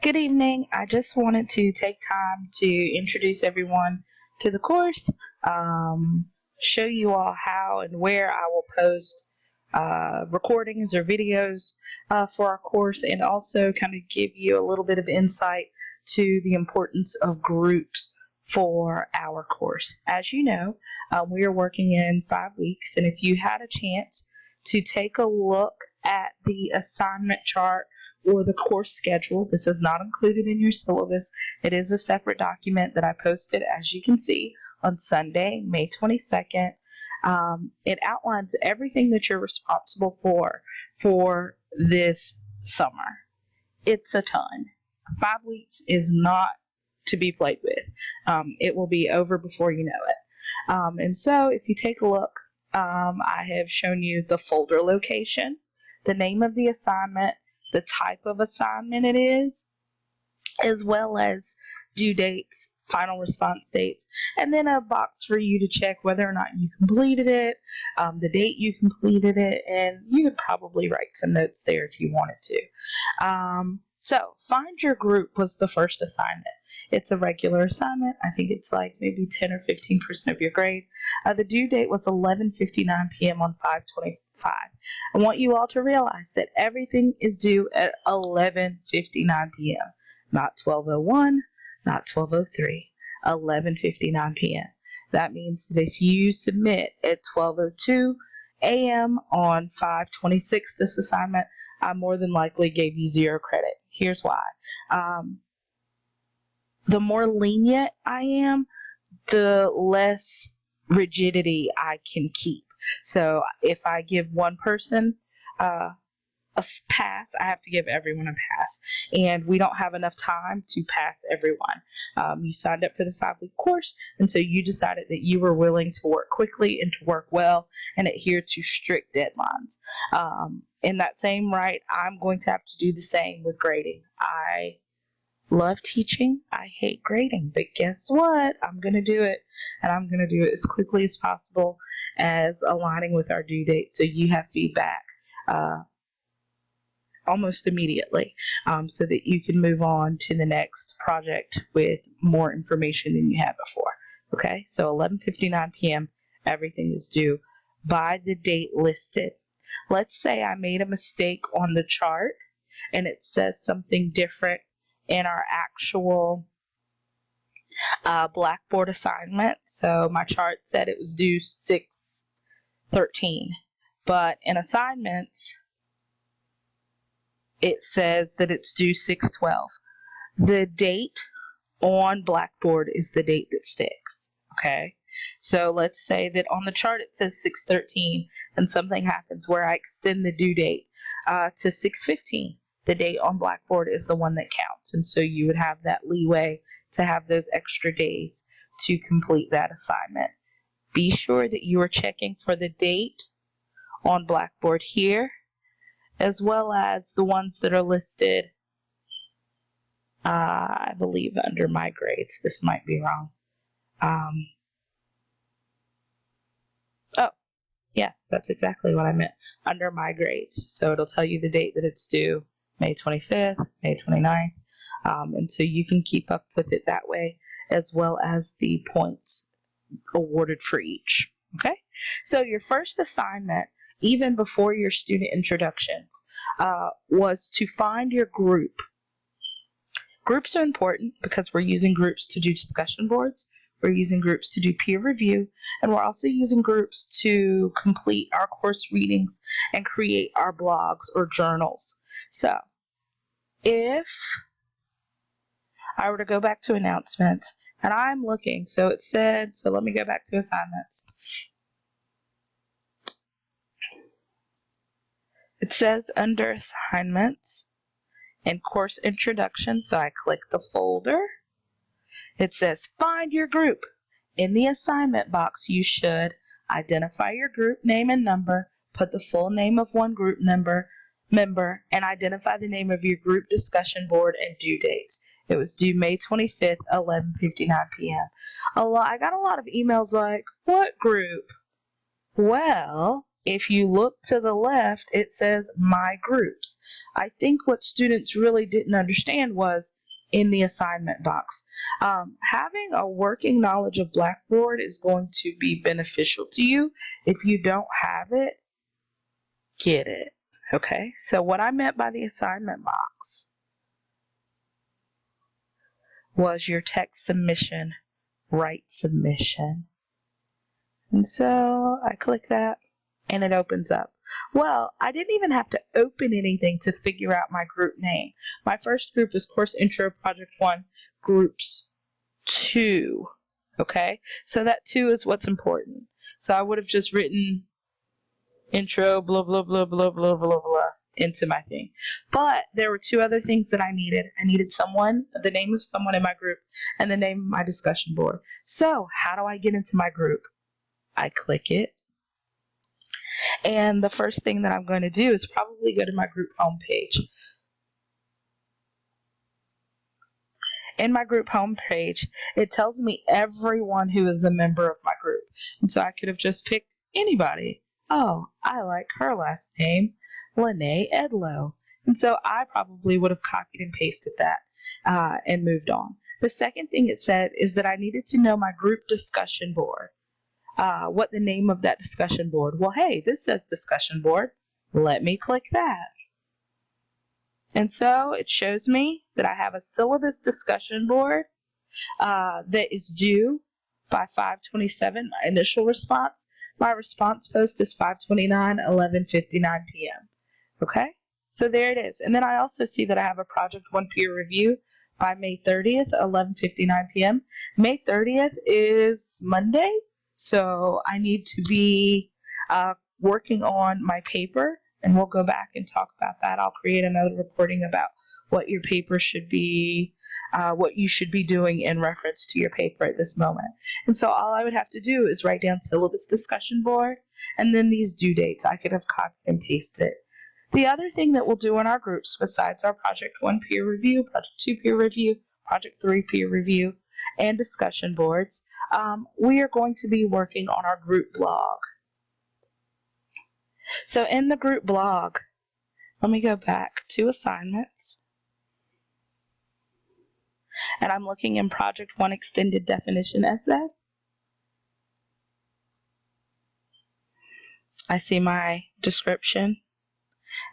Good evening. I just wanted to take time to introduce everyone to the course, show you all how and where I will post recordings or videos for our course, and also kind of give you a little bit of insight to the importance of groups for our course. As you know, we are working in 5 weeks, and if you had a chance to take a look at the assignment chart or the course schedule. This is not included in your syllabus. It is a separate document that I posted, as you can see, on Sunday, May 22nd. It outlines everything that you're responsible for this summer. It's a ton. 5 weeks is not to be played with. It will be over before you know it. And so if you take a look, I have shown you the folder location, the name of the assignment, the type of assignment it is, as well as due dates, final response dates, and then a box for you to check whether or not you completed it, the date you completed it, and you could probably write some notes there if you wanted to. So find your group was the first assignment. It's a regular assignment. I think it's like maybe 10 or 15% of your grade. The due date was 11:59 p.m. on 5/25. I want you all to realize that everything is due at 11:59 p.m. Not 12:01, not 12:03, 11:59 p.m. That means that if you submit at 12:02 a.m. on 5/26 this assignment, I more than likely gave you 0 credit. Here's why. The more lenient I am, the less rigidity I can keep. So if I give one person a pass, I have to give everyone a pass. And we don't have enough time to pass everyone. You signed up for the 5-week course, and so you decided that you were willing to work quickly and to work well and adhere to strict deadlines. In that same right, I'm going to have to do the same with grading. I love teaching. I hate grading, but guess what? I'm going to do it, and I'm going to do it as quickly as possible, as aligning with our due date, so you have feedback almost immediately, so that you can move on to the next project with more information than you had before. Okay, so 11:59 p.m. everything is due by the date listed. Let's say I made a mistake on the chart and it says something different in our actual Blackboard assignment. So my chart said it was due 6/13, but in assignments it says that it's due 6/12. The date on Blackboard is the date that sticks. Okay, so let's say that on the chart it says 6/13 and something happens where I extend the due date to 6/15. The date on Blackboard is the one that counts, and so you would have that leeway to have those extra days to complete that assignment. Be sure that you are checking for the date on Blackboard here, as well as the ones that are listed, I believe, under my grades. This might be wrong. Oh, yeah, that's exactly what I meant, under my grades. So it'll tell you the date that it's due, May 25th, May 29th, and so you can keep up with it that way, as well as the points awarded for each. Okay, so your first assignment, even before your student introductions, was to find your group. Groups are important because we're using groups to do discussion boards, we're using groups to do peer review, and we're also using groups to complete our course readings and create our blogs or journals. So if I were to go back to announcements, and I'm looking, so it said, so let me go back to assignments. It says under assignments and course introduction, so I click the folder. It says find your group. In the assignment box, you should identify your group name and number, put the full name of one group member, and identify the name of your group discussion board and due dates. It was due May 25th, 11:59 p.m. I got a lot of emails like, what group? Well, if you look to the left, it says My Groups. I think what students really didn't understand was in the assignment box. Having a working knowledge of Blackboard is going to be beneficial to you. If you don't have it, get it. Okay, so what I meant by the assignment box was your text submission, write submission. And so I click that and it opens up. Well, I didn't even have to open anything to figure out my group name. My first group is Course Intro Project 1, Groups 2. Okay, so that 2 is what's important. So I would have just written intro, blah, blah, blah, blah, blah, blah, blah, into my thing. But there were 2 other things that I needed. I needed someone, the name of someone in my group, and the name of my discussion board. So how do I get into my group? I click it. And the first thing that I'm going to do is probably go to my group homepage. In my group homepage, it tells me everyone who is a member of my group. And so I could have just picked anybody. Oh, I like her last name, Lene Edlow. And so I probably would have copied and pasted that and moved on. The second thing it said is that I needed to know my group discussion board. What the name of that discussion board. Well, hey, this says discussion board. Let me click that. And so it shows me that I have a syllabus discussion board that is due by 5/27. My initial response. My response post is 5/29, 11:59 p.m. Okay, so there it is. And then I also see that I have a Project 1 peer review by May 30th, 11:59 p.m. May 30th is Monday, so I need to be working on my paper, and we'll go back and talk about that. I'll create another recording about what your paper should be, what you should be doing in reference to your paper at this moment. And so all I would have to do is write down syllabus discussion board and then these due dates. I could have copied and pasted. The other thing that we'll do in our groups, besides our Project 1 peer review, Project 2 peer review, Project 3 peer review, and discussion boards, we are going to be working on our group blog. So in the group blog, let me go back to assignments. And I'm looking in Project 1 Extended Definition Essay. I see my description.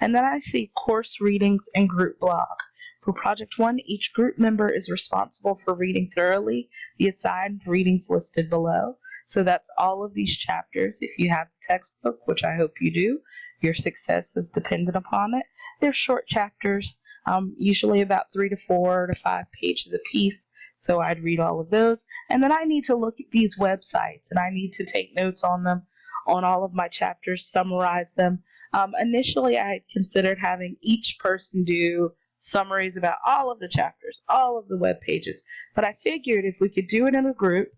And then I see Course Readings and Group Blog. For Project 1, each group member is responsible for reading thoroughly the assigned readings listed below. So that's all of these chapters. If you have the textbook, which I hope you do, your success is dependent upon it. They're short chapters. Usually about 3 to 4 to 5 pages a piece, so I'd read all of those. And then I need to look at these websites, and I need to take notes on them, on all of my chapters, summarize them. Initially, I had considered having each person do summaries about all of the chapters, all of the web pages, but I figured if we could do it in a group,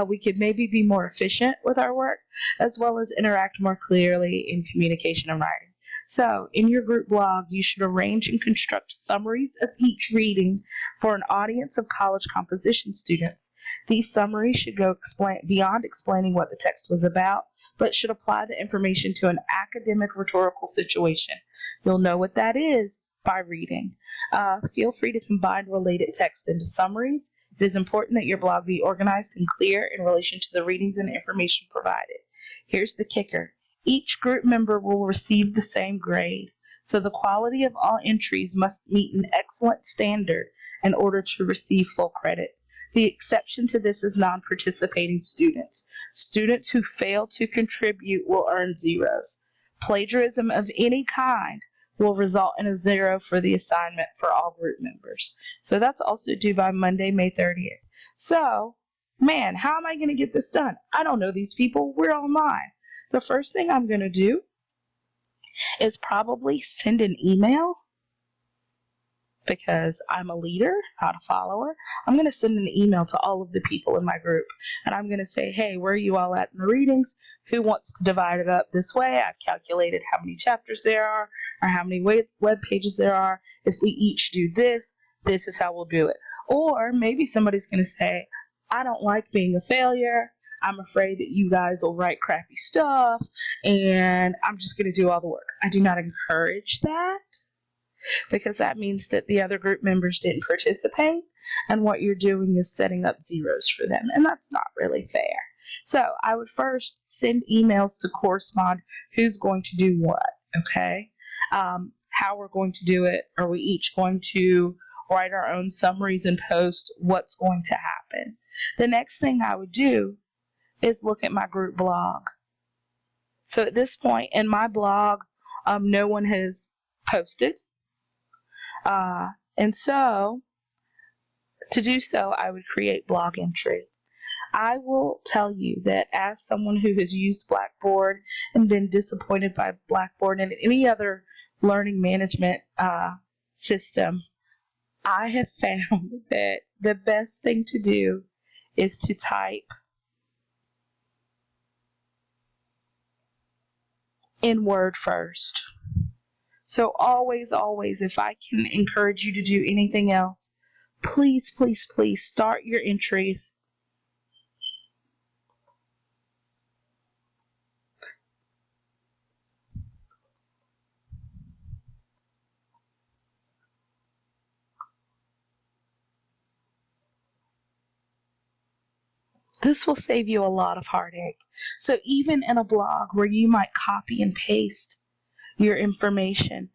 we could maybe be more efficient with our work, as well as interact more clearly in communication and writing. So, in your group blog, you should arrange and construct summaries of each reading for an audience of college composition students. These summaries should go beyond explaining what the text was about, but should apply the information to an academic rhetorical situation. You'll know what that is by reading. Feel free to combine related text into summaries. It is important that your blog be organized and clear in relation to the readings and information provided. Here's the kicker. Each group member will receive the same grade, so the quality of all entries must meet an excellent standard in order to receive full credit. The exception to this is non-participating students. Students who fail to contribute will earn zeros. Plagiarism of any kind will result in a 0 for the assignment for all group members. So that's also due by Monday, May 30th. So, man, how am I going to get this done? I don't know these people. We're online. The first thing I'm going to do is probably send an email, because I'm a leader, not a follower. I'm going to send an email to all of the people in my group, and I'm going to say, hey, where are you all at in the readings? Who wants to divide it up this way? I've calculated how many chapters there are, or how many web pages there are. If we each do this, this is how we'll do it. Or maybe somebody's going to say, I don't like being a failure. I'm afraid that you guys will write crappy stuff and I'm just going to do all the work. I do not encourage that, because that means that the other group members didn't participate, and what you're doing is setting up zeros for them, and that's not really fair. So I would first send emails to correspond who's going to do what, okay? How we're going to do it. Are we each going to write our own summaries and post what's going to happen? The next thing I would do is look at my group blog. So at this point in my blog, no one has posted. And so, to do so, I would create blog entry. I will tell you that as someone who has used Blackboard and been disappointed by Blackboard and any other learning management system, I have found that the best thing to do is to type in Word first. So always, always, if I can encourage you to do anything else, please, please, please start your entries This will save you a lot of heartache. So even in a blog where you might copy and paste your information,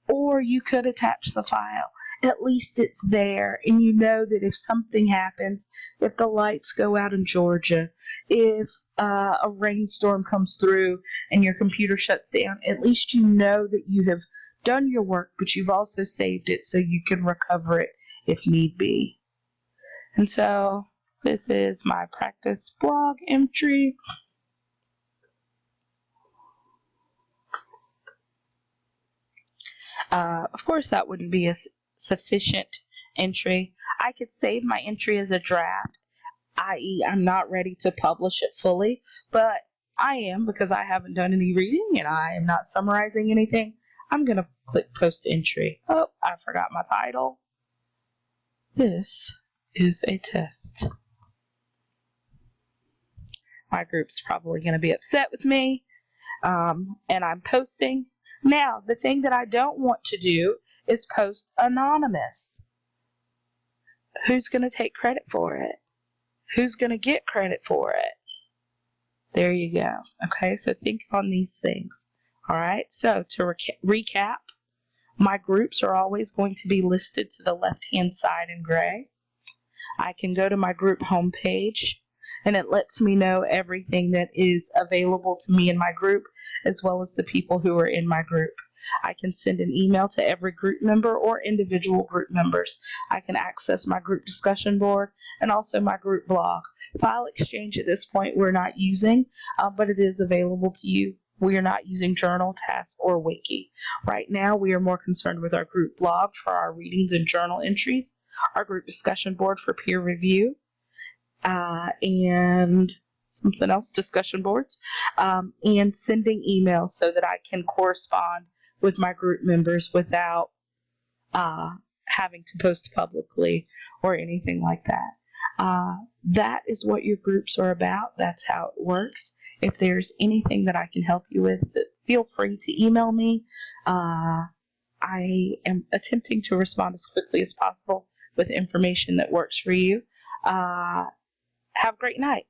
or you could attach the file, at least it's there, and you know that if something happens, if the lights go out in Georgia, if a rainstorm comes through and your computer shuts down, at least you know that you have done your work, but you've also saved it so you can recover it if need be. And so this is my practice blog entry. Of course, that wouldn't be a sufficient entry. I could save my entry as a draft, i.e. I'm not ready to publish it fully, but I am, because I haven't done any reading and I am not summarizing anything. I'm going to click post entry. Oh, I forgot my title. This is a test. My group's probably going to be upset with me, and I'm posting. Now, the thing that I don't want to do is post anonymous. Who's going to take credit for it? Who's going to get credit for it? There you go. Okay, so think on these things. All right, so to recap, my groups are always going to be listed to the left-hand side in gray. I can go to my group homepage, and it lets me know everything that is available to me in my group, as well as the people who are in my group. I can send an email to every group member or individual group members. I can access my group discussion board and also my group blog. File Exchange at this point we're not using, but it is available to you. We are not using Journal, Task, or Wiki. Right now we are more concerned with our group blog for our readings and journal entries, our group discussion board for peer review, and something else, discussion boards, and sending emails so that I can correspond with my group members without having to post publicly or anything like that. That is what your groups are about. That's how it works. If there's anything that I can help you with, feel free to email me. I am attempting to respond as quickly as possible with information that works for you. Have a great night.